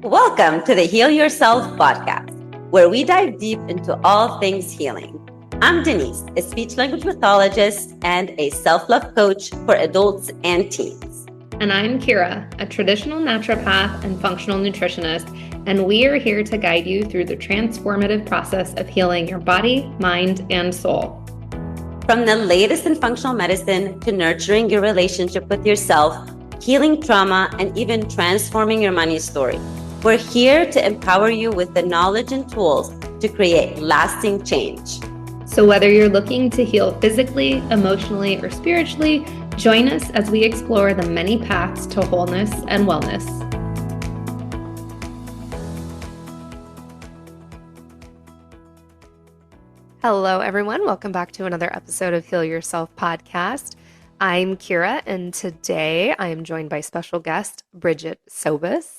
Welcome to the Heal Yourself podcast, where we dive deep into all things healing. I'm Denise, a speech language pathologist and a self-love coach for adults and teens. And I'm Kira, a traditional naturopath and functional nutritionist, and we are here to guide you through the transformative process of healing your body, mind, and soul. From the latest in functional medicine to nurturing your relationship with yourself, healing trauma, and even transforming your money story, we're here to empower you with the knowledge and tools to create lasting change. So whether you're looking to heal physically, emotionally, or spiritually, join us as we explore the many paths to wholeness and wellness. Hello, everyone. Welcome back to another episode of Heal Yourself podcast. I'm Kira, and today I am joined by special guest Brigette Sobis.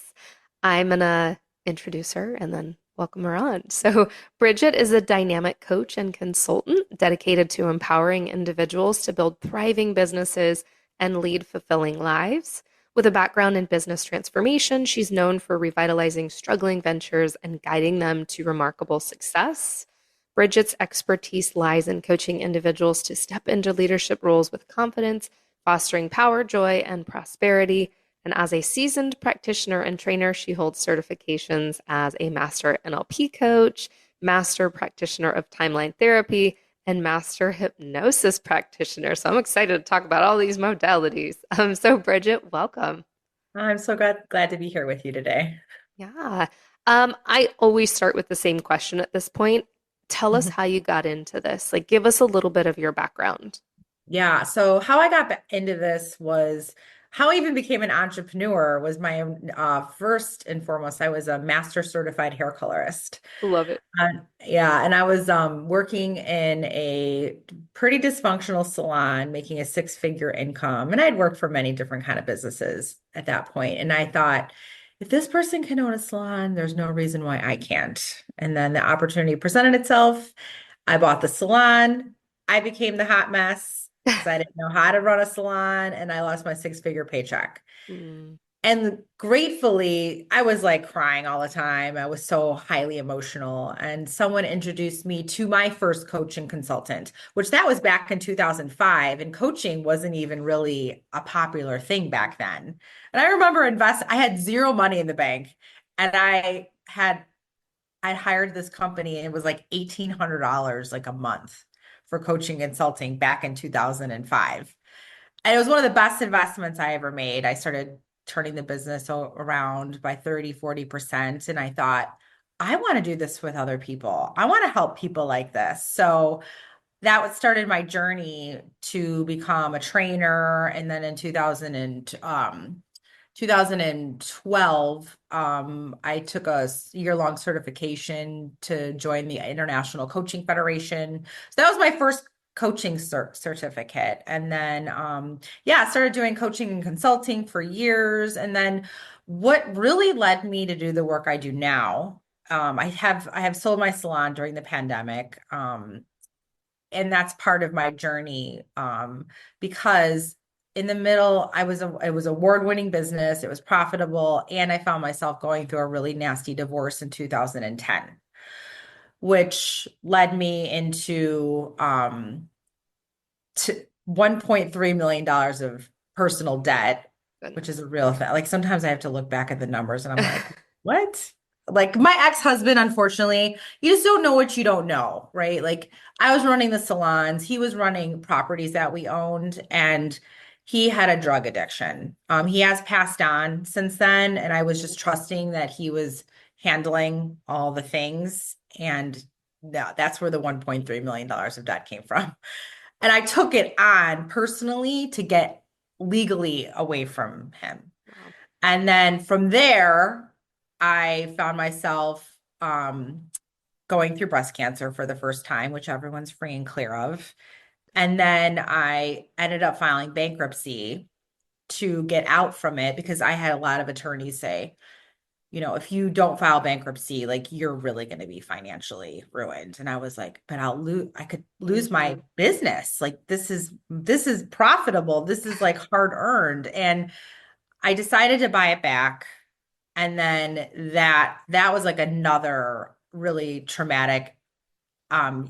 I'm going to introduce her and then welcome her on. So Brigette is a dynamic coach and consultant dedicated to empowering individuals to build thriving businesses and lead fulfilling lives. With a background in business transformation, she's known for revitalizing struggling ventures and guiding them to remarkable success. Brigette's expertise lies in coaching individuals to step into leadership roles with confidence, fostering power, joy, and prosperity. And as a seasoned practitioner and trainer, she holds certifications as a master NLP coach, master practitioner of timeline therapy, and master hypnosis practitioner. So I'm excited to talk about all these modalities. So Brigette, welcome. I'm so glad to be here with you today. Yeah. I always start with the same question at this point. Tell us how you got into this. Like, give us a little bit of your background. Yeah. So how I got into this was how I even became an entrepreneur was my first and foremost, I was a master certified hair colorist. Love it. And I was working in a pretty dysfunctional salon, making a six-figure income. And I'd worked for many different kind of businesses at that point. And I thought, if this person can own a salon, there's no reason why I can't. And then the opportunity presented itself. I bought the salon. I became the hot mess because I didn't know how to run a salon, and I lost my six-figure paycheck. And gratefully, I was like crying all the time. I was so highly emotional. And someone introduced me to my first coaching consultant, which that was back in 2005. And coaching wasn't even really a popular thing back then. And I remember I had zero money in the bank. And I hired this company, and it was like $1,800 like a month for coaching consulting back in 2005. And it was one of the best investments I ever made. I started turning the business around by 30, 40%. And I thought, I want to do this with other people. I want to help people like this. So that started my journey to become a trainer. And then in 2012, I took a year-long certification to join the International Coaching Federation. So that was my first coaching certificate. And then, started doing coaching and consulting for years. And then what really led me to do the work I do now, I have sold my salon during the pandemic. And that's part of my journey, because in the middle, it was award-winning business. It was profitable. And I found myself going through a really nasty divorce in 2010. Which led me into $1.3 million of personal debt, which is a real thing. Like sometimes I have to look back at the numbers and I'm like, what? Like my ex-husband, unfortunately, you just don't know what you don't know, right? Like I was running the salons, he was running properties that we owned, and he had a drug addiction. He has passed on since then, and I was just trusting that he was handling all the things. And that's where the $1.3 million of debt came from. And I took it on personally to get legally away from him. Wow. And then from there, I found myself going through breast cancer for the first time, which everyone's free and clear of. And then I ended up filing bankruptcy to get out from it because I had a lot of attorneys say, if you don't file bankruptcy, like you're really going to be financially ruined. And I was like, but I could lose my business. Like this is profitable. This is like hard earned. And I decided to buy it back. And then that was like another really traumatic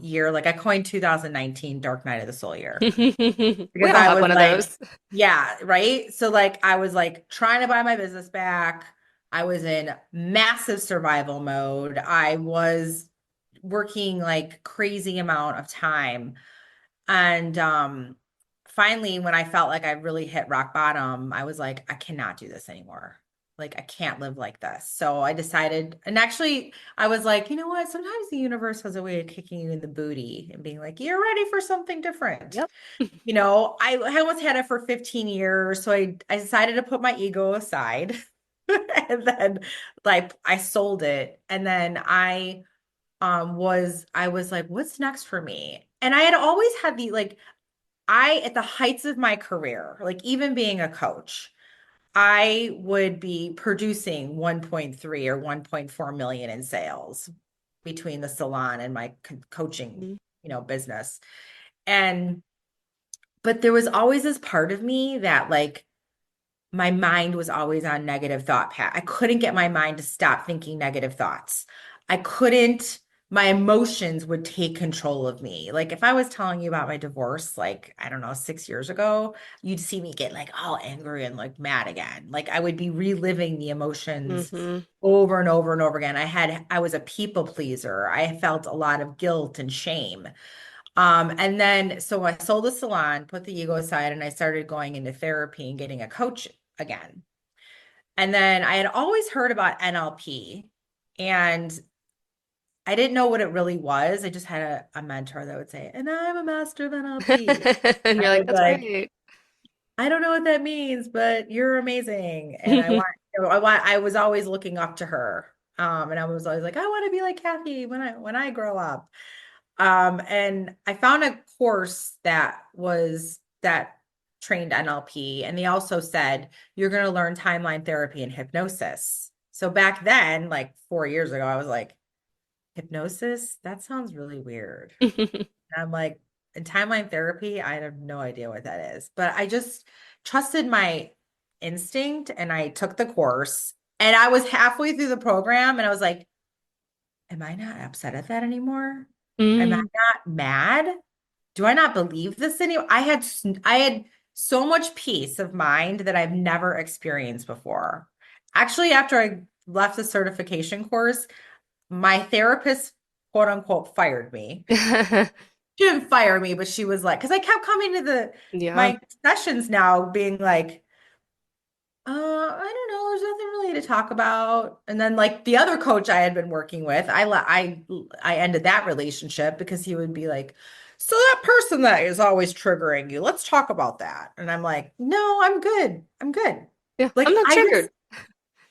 year. Like I coined 2019 Dark Night of the Soul year We because all I have was one of like, those. yeah, right. So like I was like trying to buy my business back. I was in massive survival mode. I was working like crazy amount of time. And finally, when I felt like I really hit rock bottom, I was like, I cannot do this anymore. Like, I can't live like this. So I decided, and actually, I was like, you know what? Sometimes the universe has a way of kicking you in the booty and being like, you're ready for something different. Yep. I almost had it for 15 years. So I decided to put my ego aside. And then like I sold it. And then I was like, what's next for me? And I had always had the like at the heights of my career, like even being a coach, I would be producing 1.3 or 1.4 million in sales between the salon and my coaching, Mhm. business. And but there was always this part of me that like my mind was always on negative thought path. I couldn't get my mind to stop thinking negative thoughts. I couldn't, my emotions would take control of me. Like if I was telling you about my divorce, like, I don't know, 6 years ago, you'd see me get like all angry and like mad again. Like I would be reliving the emotions Mhm. over and over and over again. I was a people pleaser. I felt a lot of guilt and shame. And then so I sold the salon, put the ego aside, and I started going into therapy and getting a coach again. And then I had always heard about NLP and I didn't know what it really was. I just had a mentor that would say, and I'm a master of NLP. And you're I like, was that's like, great. I don't know what that means, but you're amazing. And I was always looking up to her. And I was always like, I want to be like Kathy when I grow up. And I found a course that trained NLP, and they also said you're going to learn timeline therapy and hypnosis. So back then, like 4 years ago, I was like, hypnosis? That sounds really weird. And I'm like, in timeline therapy, I have no idea what that is. But I just trusted my instinct and I took the course. And I was halfway through the program and I was like, am I not upset at that anymore? Am I Mm. not mad? Do I not believe this anymore? I had so much peace of mind that I've never experienced before. Actually, after I left the certification course, my therapist, quote unquote, fired me. She didn't fire me, but she was like, because I kept coming to the Yeah. my sessions now being like, I don't know. There's nothing really to talk about. And then like the other coach I had been working with, I ended that relationship because he would be like, so that person that is always triggering you, let's talk about that. And I'm like, no, I'm good. I'm good. Yeah. I'm Like not triggered.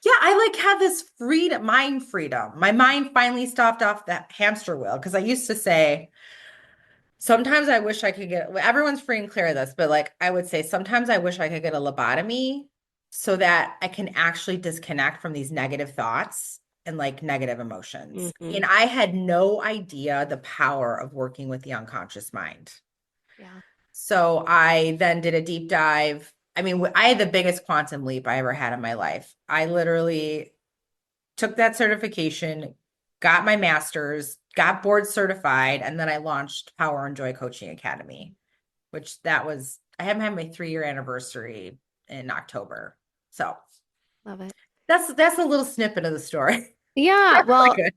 yeah, I like have this freedom, mind freedom. My mind finally stopped off that hamster wheel because I used to say, sometimes I wish I could get, well, everyone's free and clear of this, but like I would say sometimes I wish I could get a lobotomy so that I can actually disconnect from these negative thoughts and like negative emotions. Hmm. And I had no idea the power of working with the unconscious mind. Yeah. So I then did a deep dive. I mean, I had the biggest quantum leap I ever had in my life. I literally took that certification, got my master's, got board certified, and then I launched Power and Joy Coaching Academy, which I haven't had my 3-year anniversary in October. So Love it. that's a little snippet of the story. Yeah. Not really Well, good.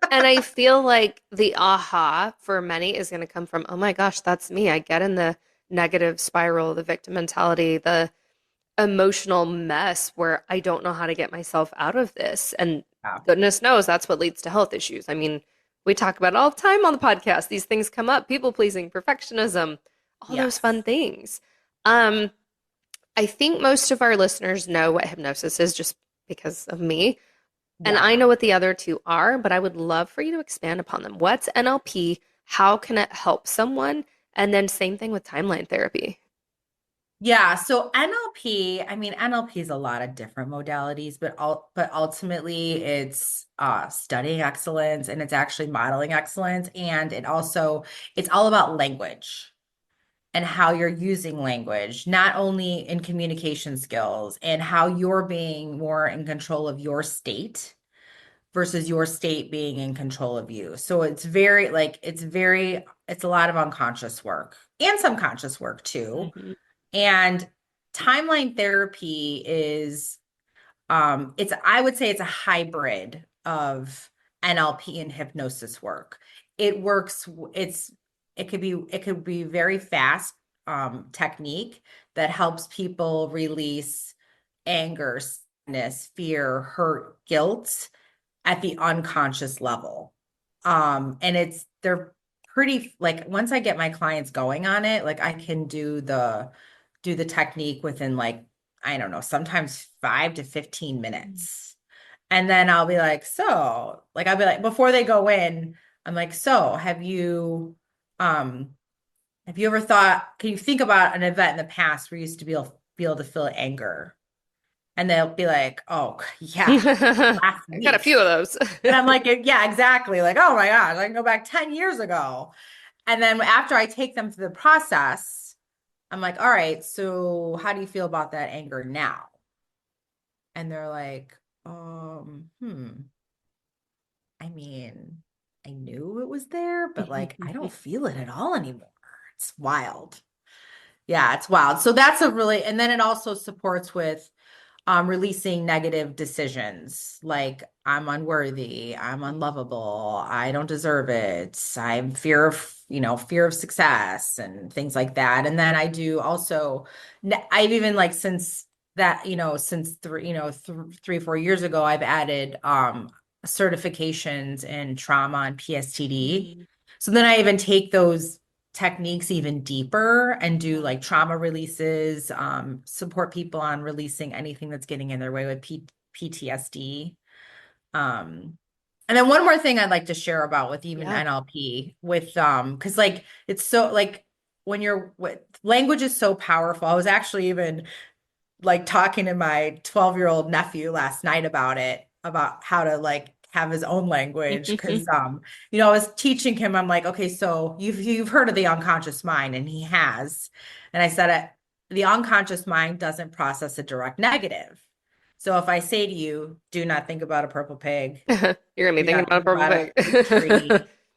and I feel like the aha for many is going to come from, oh my gosh, that's me. I get in the negative spiral, the victim mentality, the emotional mess where I don't know how to get myself out of this. And Yeah. goodness knows that's what leads to health issues. I mean, we talk about it all the time on the podcast. These things come up, people pleasing, perfectionism, all those Yes. fun things. Um, I think most of our listeners know what hypnosis is just because of me. And I Yeah. know what the other two are, but I would love for you to expand upon them. What's NLP? How can it help someone? And then same thing with timeline therapy. Yeah, so NLP, I mean NLP is a lot of different modalities, but ultimately it's studying excellence and it's actually modeling excellence and it's all about language. and how you're using language, not only in communication skills and how you're being more in control of your state versus your state being in control of you. So it's very like it's a lot of unconscious work and some conscious work too. Mhm. And timeline therapy is it's I would say it's a hybrid of NLP and hypnosis work. It works, it could be very fast technique that helps people release anger, sadness, fear, hurt, guilt at the unconscious level. And they're pretty like once I get my clients going on it, like I can do the technique within like, I don't know, sometimes 5 to 15 minutes. And then I'll be like, so like I'll be like, before they go in, I'm like, so um have you ever thought, can you think about an event in the past where you used to be able to feel anger? And they'll be like, oh yeah, last I got a week. few of those. And I'm like, yeah, exactly. Like, oh my gosh, I can go back 10 years ago. And then after I take them through the process, I'm like, all right, so how do you feel about that anger now? And they're like, I mean, I knew it was there, but like, I don't feel it at all anymore. It's wild. Yeah, it's wild. So that's a really, and then it also supports with releasing negative decisions like I'm unworthy, I'm unlovable, I don't deserve it, I'm fear of success and things like that. And then I do also, I've even like since that, since 3, 4 years ago, I've added certifications in trauma and PSTD. Mhm. So then I even take those techniques even deeper and do Yeah. like trauma releases, support people on releasing anything that's getting in their way with PTSD. And then one more thing I'd like to share about with even Yeah. NLP with because like it's so like language is so powerful. I was actually even like talking to my 12-year-old nephew last night about it, about how to like have his own language. Cause I was teaching him, I'm like, okay, so you've heard of the unconscious mind, and he has. And I said the unconscious mind doesn't process a direct negative. So if I say to you, do not think about a purple pig, You're gonna be do thinking not about a think purple about a fruit pig. tree.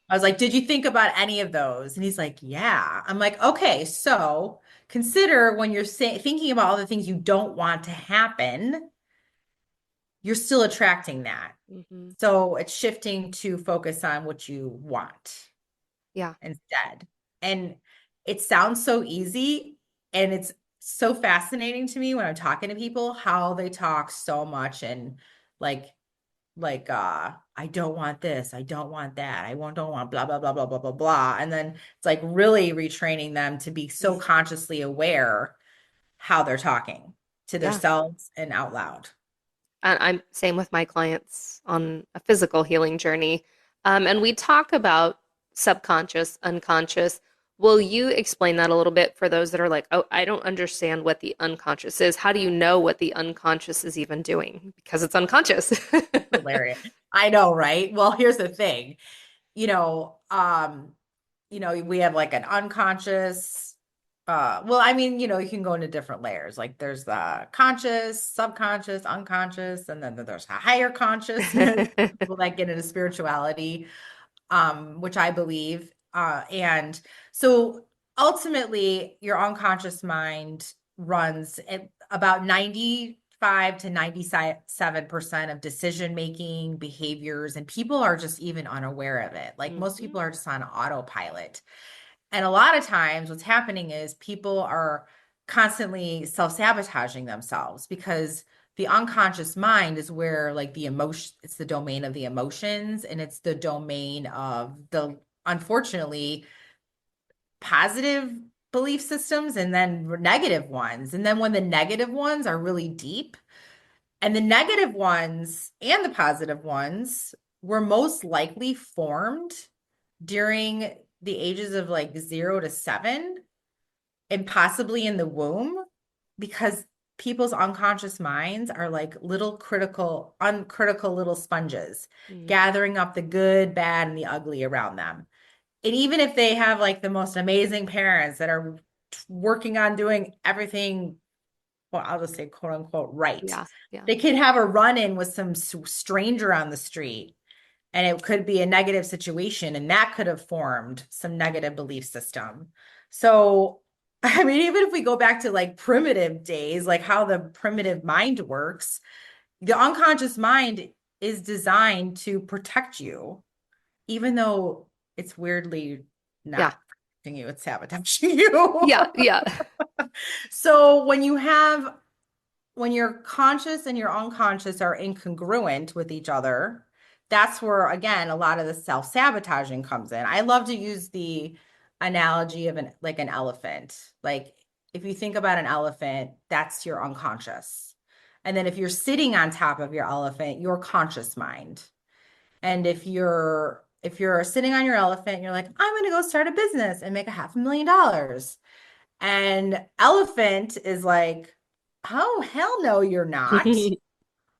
I was like, did you think about any of those? And he's like, yeah. I'm like, okay, so consider when you're thinking about all the things you don't want to happen, you're still attracting that. Mhm. So it's shifting to focus on what you want Yeah. instead. And it sounds so easy, and it's so fascinating to me when I'm talking to people how they talk so much and like I don't want this, I don't want that, don't want blah blah blah blah blah blah blah. And then it's like really retraining them to be so consciously aware how they're talking to Yeah. themselves and out loud. And I'm same with my clients on a physical healing journey. And we talk about subconscious, unconscious. Will you explain that a little bit for those that are like, oh, I don't understand what the unconscious is? How do you know what the unconscious is even doing? Because it's unconscious. Hilarious. I know, right? Well, here's the thing. You know, we have like an unconscious, well, I mean, you can go into different layers. Like there's the conscious, subconscious, unconscious, and then there's a higher consciousness, people that get into spirituality, which I believe. And so ultimately, your unconscious mind runs at about 95 to 97% of decision making behaviors, and people are just even unaware of it. Like most Mhm. people are just on autopilot. And a lot of times, what's happening is people are constantly self-sabotaging themselves because the unconscious mind is where like the emotion, it's the domain of the emotions, and it's the domain of the, unfortunately, positive belief systems and then negative ones. And then when the negative ones are really deep, and the negative ones and the positive ones were most likely formed during the ages of like 0 to 7 and possibly in the womb, because people's unconscious minds are like little uncritical little sponges Mm. gathering up the good, bad, and the ugly around them. And even if they have like the most amazing parents that are working on doing everything, well, I'll just say quote unquote, right. Yeah. Yeah. They could have a run-in with some stranger on the street, and it could be a negative situation, and that could have formed some negative belief system. So, I mean, even if we go back to like primitive days, like how the primitive mind works, the unconscious mind is designed to protect you, even though it's weirdly Yeah. not protecting you, it's sabotaging you. Yeah. Yeah. So when your conscious and your unconscious are incongruent with each other, that's where, again, a lot of the self-sabotaging comes in. I love to use the analogy of an elephant. Like if you think about an elephant, that's your unconscious. And then if you're sitting on top of your elephant, your conscious mind. And if you're sitting on your elephant, you're like, I'm going to go start a business and make $500,000. And elephant is like, oh, hell no, you're not.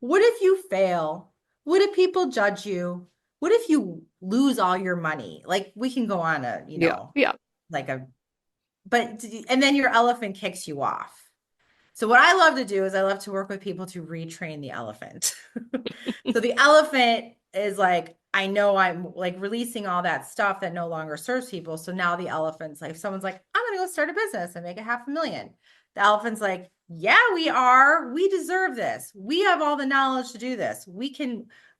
What if you fail? What if people judge you? What if you lose all your money? Like we can go on a, Yeah. Yeah. like a, but, and then your elephant kicks you off. So what I love to do is I love to work with people to retrain the elephant. So the elephant is like, I know I'm like releasing all that stuff that no longer serves people. So now the elephant's like, if someone's like, I'm going to go start a business and make $500,000. The elephant's like, yeah, we are. We deserve this. We have all the knowledge to do this.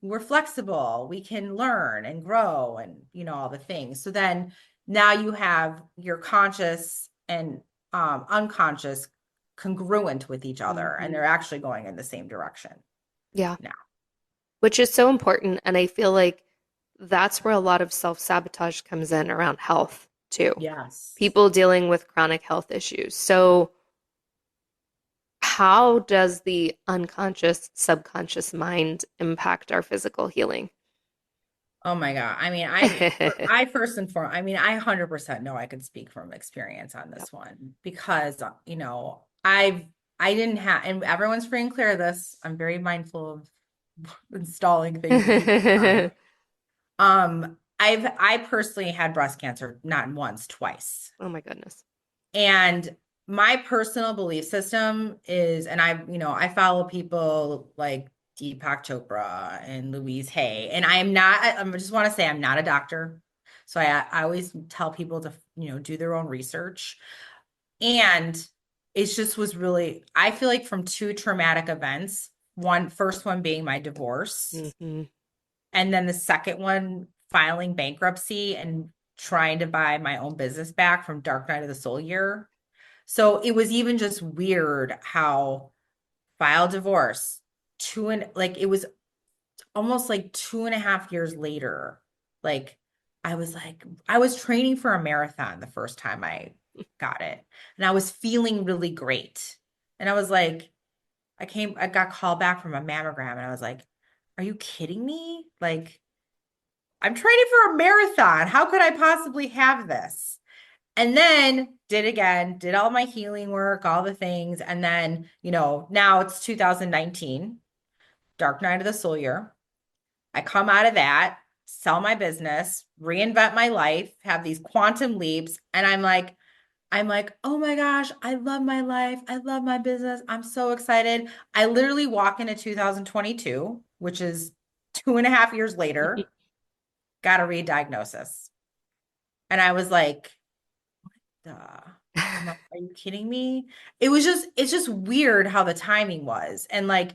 We're flexible. We can learn and grow and, all the things. So then now you have your conscious and unconscious congruent with each other, and they're actually going in the same direction Yeah. now. Which is so important. And I feel like that's where a lot of self-sabotage comes in around health too. Yes. People dealing with chronic health issues. So, how does the unconscious, subconscious mind impact our physical healing? Oh my God. I mean, I first and foremost, I mean, I 100% know I could speak from experience on Yep. this one because, I didn't have, and everyone's free and clear of this. I'm very mindful of installing things in people's minds. I personally had breast cancer, not once, twice. Oh my goodness. And my personal belief system is, and I follow people like Deepak Chopra and Louise Hay, and I just want to say I'm not a doctor. So I always tell people to, do their own research. And it just was really, I feel like from two traumatic events, first one being my divorce, Hmm. and then the second one, filing bankruptcy and trying to buy my own business back from Dark Night of the Soul year. So it was even just weird how file divorce, it was almost like 2.5 years later. Like I was training for a marathon the first time I got it. And I was feeling really great. And I was like, I got called back from a mammogram and I was like, are you kidding me? Like, I'm training for a marathon. How could I possibly have this? And then did all my healing work, all the things. And then, now it's 2019, Dark Night of the Soul year. I come out of that, sell my business, reinvent my life, have these quantum leaps. And I'm like, oh my gosh, I love my life. I love my business. I'm so excited. I literally walk into 2022, which is 2.5 years later, got a re-diagnosis. And I was like, duh. I'm like, are you kidding me? It's just weird how the timing was. And like,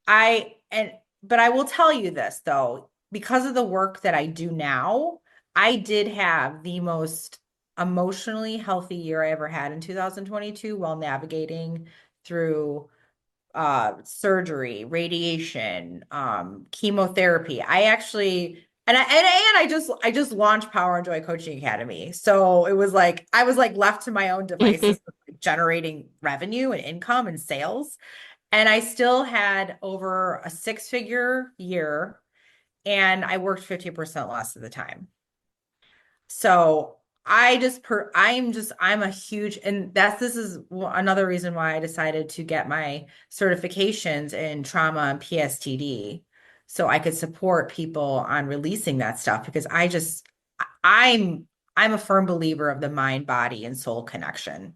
but I will tell you this though, because of the work that I do now, I did have the most emotionally healthy year I ever had in 2022 while navigating through surgery, radiation, chemotherapy. I actually I just launched Power and Joy Coaching Academy. So it was like I was like left to my own devices generating revenue and income and sales. And I still had over a 6-figure year and I worked 50% less of the time. So I'm a huge, and this is another reason why I decided to get my certifications in trauma and PSTD so I could support people on releasing that stuff because I'm I'm a firm believer of the mind, body, and soul connection.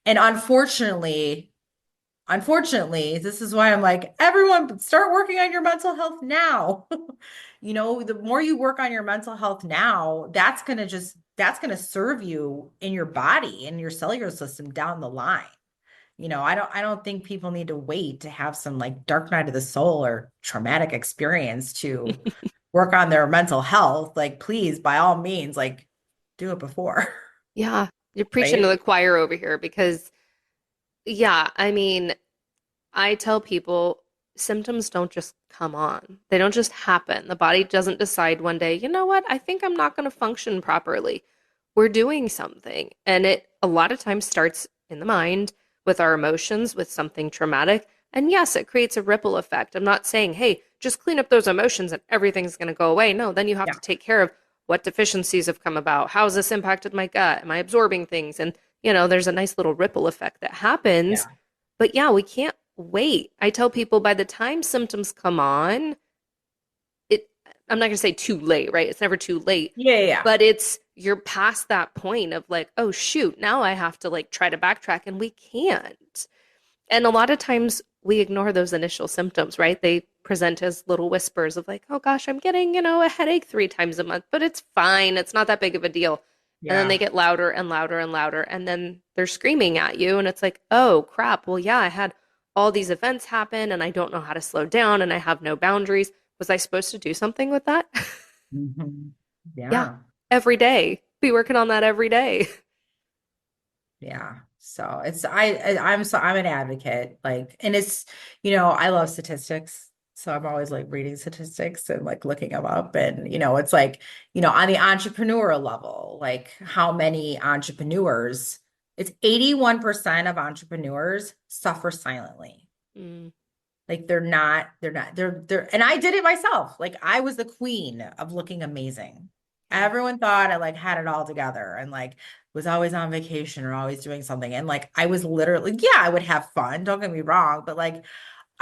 And unfortunately, this is why I'm like, everyone start working on your mental health now. The more you work on your mental health now, that's going to serve you in your body and your cellular system down the line. I don't think people need to wait to have some like dark night of the soul or traumatic experience to work on their mental health. Like, please, by all means, like do it before, Yeah, you're preaching to right? the choir over here because, yeah, I mean, I tell people symptoms don't just come on. They don't just happen. The body doesn't decide one day, you know what, I think I'm not going to function properly. We're doing something. And it a lot of times starts in the mind with our emotions, with something traumatic. And yes, it creates a ripple effect. I'm not saying, hey, just clean up those emotions and everything's going to go away. No, then you have Yeah, to take care of what deficiencies have come about. How has this impacted my gut? Am I absorbing things? And, there's a nice little ripple effect that happens. yeah, But yeah, we can't wait. I tell people by the time symptoms come on, it I'm not going to say too late, right? It's never too late, yeah, yeah, yeah. but you're past that point of like, oh shoot, now I have to like try to backtrack and we can't. And a lot of times we ignore those initial symptoms, right? They present as little whispers of like, oh gosh, I'm getting, a headache 3 times a month, but it's fine. It's not that big of a deal. And then they Yeah. get louder and louder and louder. And then they're screaming at you. And it's like, oh crap. Well, yeah, I had all these events happen and I don't know how to slow down and I have no boundaries. Was I supposed to do something with that? Mhm. Yeah. Yeah. Every day. Be working on that every day. Yeah. So I'm an advocate, like, and I love statistics. So I'm always like reading statistics and like looking them up. And, it's like, on the entrepreneur level, like how many entrepreneurs, it's 81% of entrepreneurs suffer silently. Mm, Like and I did it myself. Like I was the queen of looking amazing. yeah. Everyone thought I like had it all together and like was always on vacation or always doing something. And like I was literally, yeah, I would have fun, don't get me wrong, but like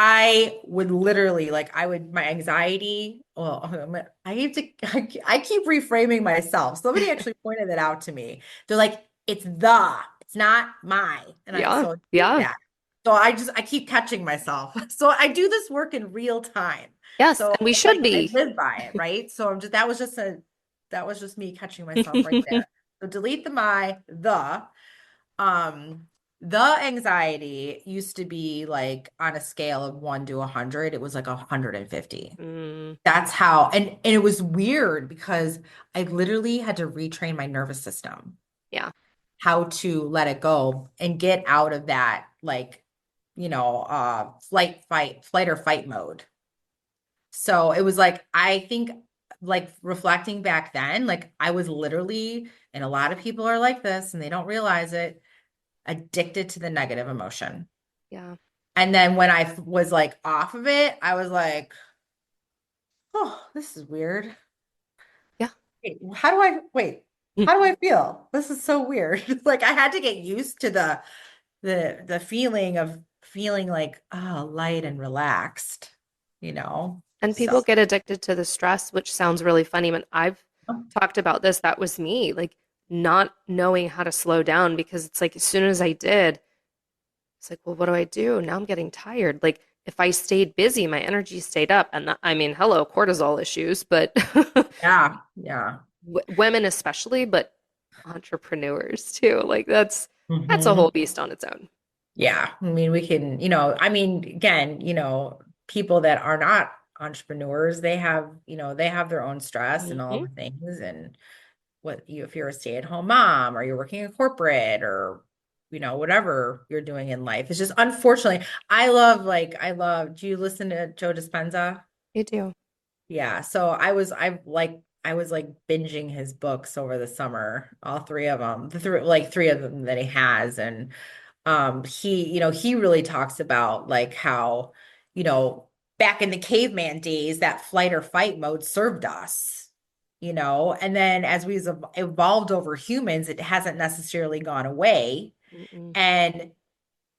I would literally like my anxiety, well, I hate to I keep reframing myself. Somebody actually pointed it out to me. They're like, it's not my. And I Yeah. so delete Yeah. that. So I keep catching myself. So I do this work in real time. Yes. So And we it's like should I be. live by it, right? So that was just me catching myself right there. So delete the um the anxiety used to be like on a scale of 1 to 100, it was like 150. Mm, That's how, and it was weird because I literally had to retrain my nervous system yeah. how to let it go and get out of that like flight or fight mode. So it was like I think like reflecting back then, like I was literally, and a lot of people are like this and they don't realize it, addicted to the negative emotion. Yeah. And then when I was like off of it, I was like, oh, this is weird. Yeah. Wait, how do I feel? This is so weird. Like I had to get used to the feeling of feeling like light and relaxed, you know? And So people get addicted to the stress, which sounds really funny. When I've talked about this, that was me, like not knowing how to slow down because it's like as soon as I did, it's like, well, what do I do? Now I'm getting tired. Like if I stayed busy, my energy stayed up. And I mean, hello, cortisol issues, but yeah, yeah. women especially, but entrepreneurs too. Like that's a Hmm. whole beast on its own. Yeah. I mean, we can, I mean, again, people that are not entrepreneurs, they have their own stress and all Hmm. the things. And if you're a stay-at-home mom or you're working in corporate or whatever you're doing in life, it's just unfortunately do you listen to Joe Dispenza? You do. Yeah, so I was like binging his books over the summer, all three of them, three of them that he has. And he really talks about like how, you know, back in the caveman days, that flight or fight mode served us, and then as we've evolved over humans, it hasn't necessarily gone away. Mm-mm. And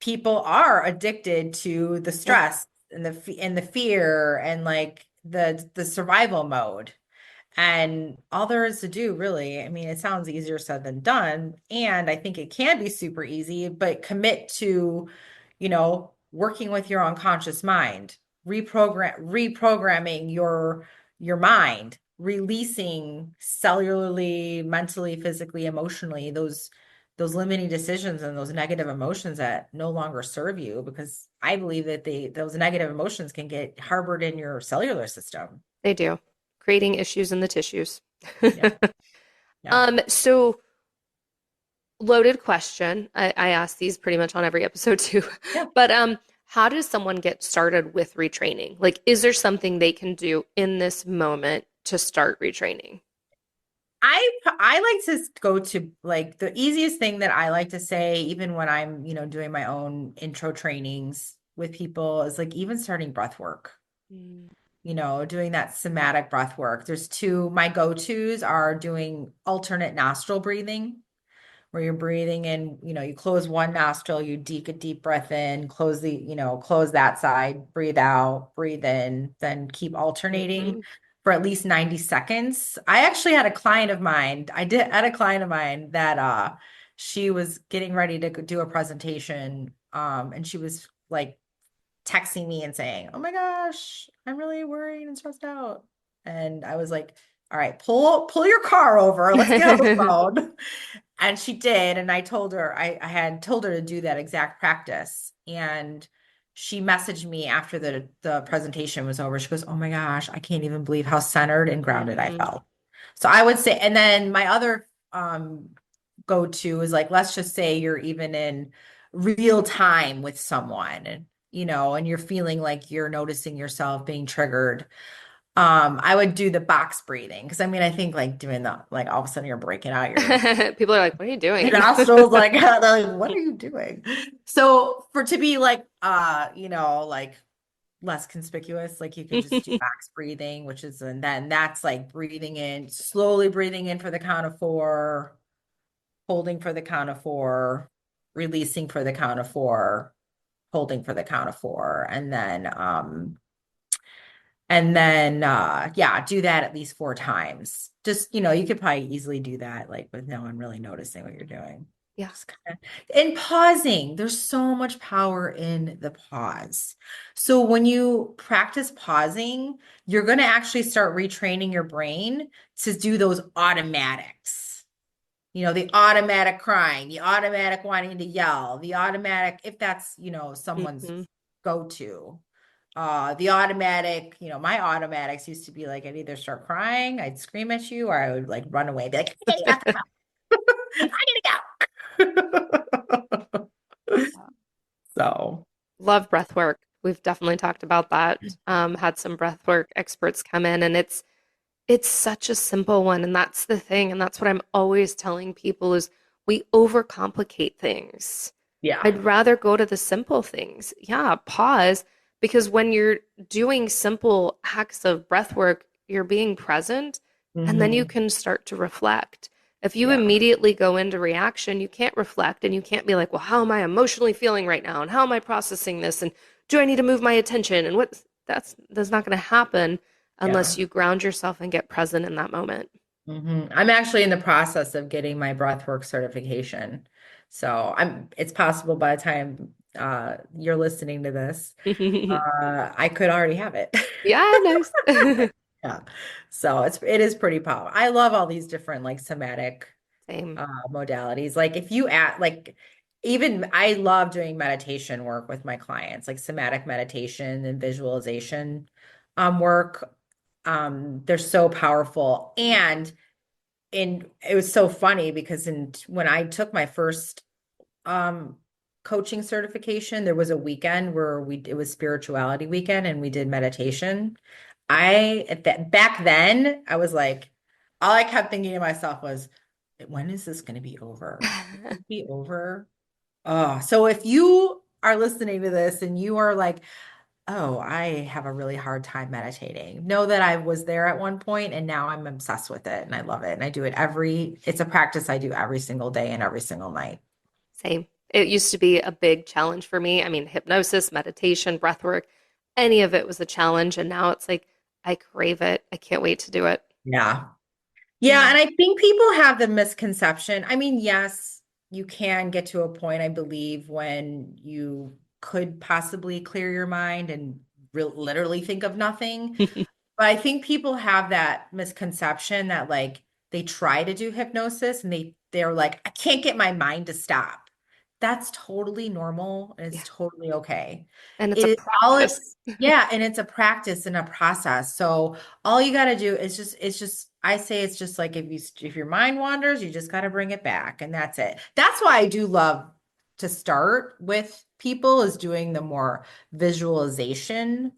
people are addicted to the Yeah. stress and the fear and like the survival mode. And all there is to do, really, I mean, it sounds easier said than done. And I think it can be super easy, but commit to, working with your unconscious mind, reprogramming your mind, releasing cellularly, mentally, physically, emotionally, those limiting decisions and those negative emotions that no longer serve you, because I believe that those negative emotions can get harbored in your cellular system. They do, creating issues in the tissues. Yeah. Yeah. So loaded question. I ask these pretty much on every episode too. Yeah. But how does someone get started with retraining? Like, is there something they can do in this moment to start retraining? I like to go to, like, the easiest thing that I like to say, even when I'm, doing my own intro trainings with people, is like even starting breath work, Mm. doing that somatic breath work. My go-tos are doing alternate nostril breathing, where you're breathing in, you close one nostril, you take a deep breath in, close that side, breathe out, breathe in, then keep alternating Mhm. for at least 90 seconds. I had a client of mine that she was getting ready to do a presentation, and she was like texting me and saying, "Oh my gosh, I'm really worried and stressed out." And I was like, "All right, pull your car over. Let's get on the phone." And she did. And I had told her to do that exact practice. And she messaged me after the presentation was over. She goes, "Oh my gosh, I can't even believe how centered and grounded I Mhm. felt." So I would say, and then my other go to is, like, let's just say you're even in real time with someone, and you're feeling like you're noticing yourself being triggered. I would do the box breathing, because I mean, I think, like, doing the, like, all of a sudden you're breaking out People are like, what are you your doing? nostrils, like, they're like, what are you doing? So for to be like, like less conspicuous, like, you can just do box breathing, and then that's like slowly breathing in for the count of four, holding for the count of four, releasing for the count of four, holding for the count of four, yeah, do that at least 4 times. Just, you could probably easily do that, like, with no one really noticing what you're doing. Yeah. Just kind of, and pausing. There's so much power in the pause. So when you practice pausing, you're going to actually start retraining your brain to do those automatics. The automatic crying, the automatic wanting to yell, the automatic, if that's, someone's Mhm. go-to. The automatic, my automatics used to be like, I'd either start crying, I'd scream at you, or I would, like, run away, be like, "Hey, you have to come. I gotta go." So, Love breath work. We've definitely talked about that. Had some breath work experts come in, and it's such a simple one, and that's the thing, and that's what I'm always telling people is we overcomplicate things. yeah. I'd rather go to the simple things. Yeah, pause, because when you're doing simple acts of breath work, you're being present, and then you Hmm. can start to reflect. If you Yeah. immediately go into reaction, you can't reflect and you can't be like, well, how am I emotionally feeling right now? And how am I processing this? And do I need to move my attention? And that's not going to happen unless Yeah. you ground yourself and get present in that moment. I'm actually in the process of getting my breathwork certification. So it's possible by the time you're listening to this, I could already have it. Yeah, nice. Yeah. So it is pretty powerful. I love all these different, like, somatic Same. modalities. Like, if you add, like, even I love doing meditation work with my clients, like somatic meditation and visualization work. They're so powerful. And it was so funny because when I took my first um coaching certification, there was a weekend where it was spirituality weekend, and we did meditation. At that back then, I was like, all I kept thinking to myself was, when is this going to be over? Is it be over? Oh, so if you are listening to this and you are like, "Oh, I have a really hard time meditating," know that I was there at one point, and now I'm obsessed with it and I love it. And it's a practice I do every single day and every single night. Same. It used to be a big challenge for me. I mean, hypnosis, meditation, breath work, any of it was a challenge. And now it's like, I crave it. I can't wait to do it. Yeah. Yeah, Yeah. and I think people have the misconception. I mean, yes, you can get to a point, I believe, when you could possibly clear your mind and literally think of nothing. But I think people have that misconception that like they try to do hypnosis and they're like, I can't get my mind to stop. That's totally normal and it's Yeah. totally okay. And it's It a is all it, practice. yeah, and it's a practice and a process. So all you got to do is it's just I say it's just like if your mind wanders, you just got to bring it back and that's it. That's why I do love to start with people is doing the more visualization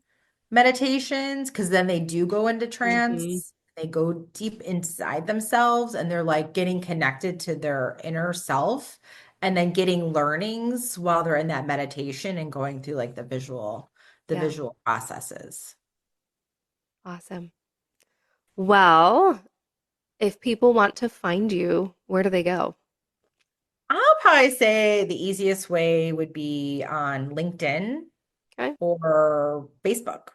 meditations because then they do go into Hmm. trance. They go deep inside themselves and they're like getting connected to their inner self and then getting learnings while they're in that meditation and going through like the Yeah. visual processes. Awesome. Well, if people want to find you, where do they go? I'll probably say the easiest way would be on LinkedIn Okay. or Facebook.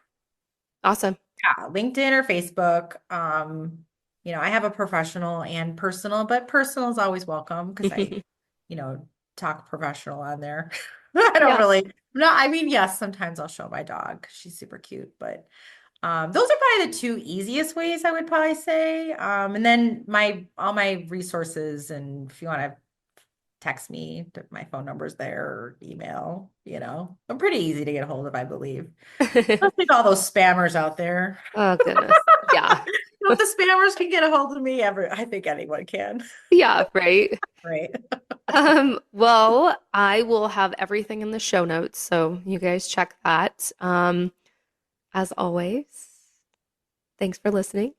Awesome. Yeah, LinkedIn or Facebook. I have a professional and personal, but personal is always welcome because you know, talk professional on there. I don't Yeah. really, no, I mean, yes, sometimes I'll show my dog. She's super cute, but those are probably the two easiest ways I would probably say. And then all my resources, and if you want to text me, my phone number's there or email, I'm pretty easy to get a hold of, I believe. I think all those spammers out there. Oh, goodness. Yeah. If the spammers can get a hold of me, I think anyone can. Yeah, right. Right. Well, I will have everything in the show notes, so you guys check that. As always, thanks for listening.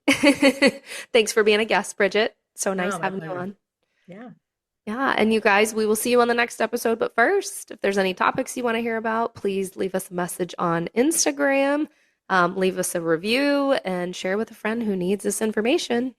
Thanks for being a guest, Bridget. So nice No, my having you pleasure. on. Yeah. Yeah, and you guys, we will see you on the next episode. But first, if there's any topics you want to hear about, please leave us a message on Instagram, leave us a review, and share with a friend who needs this information.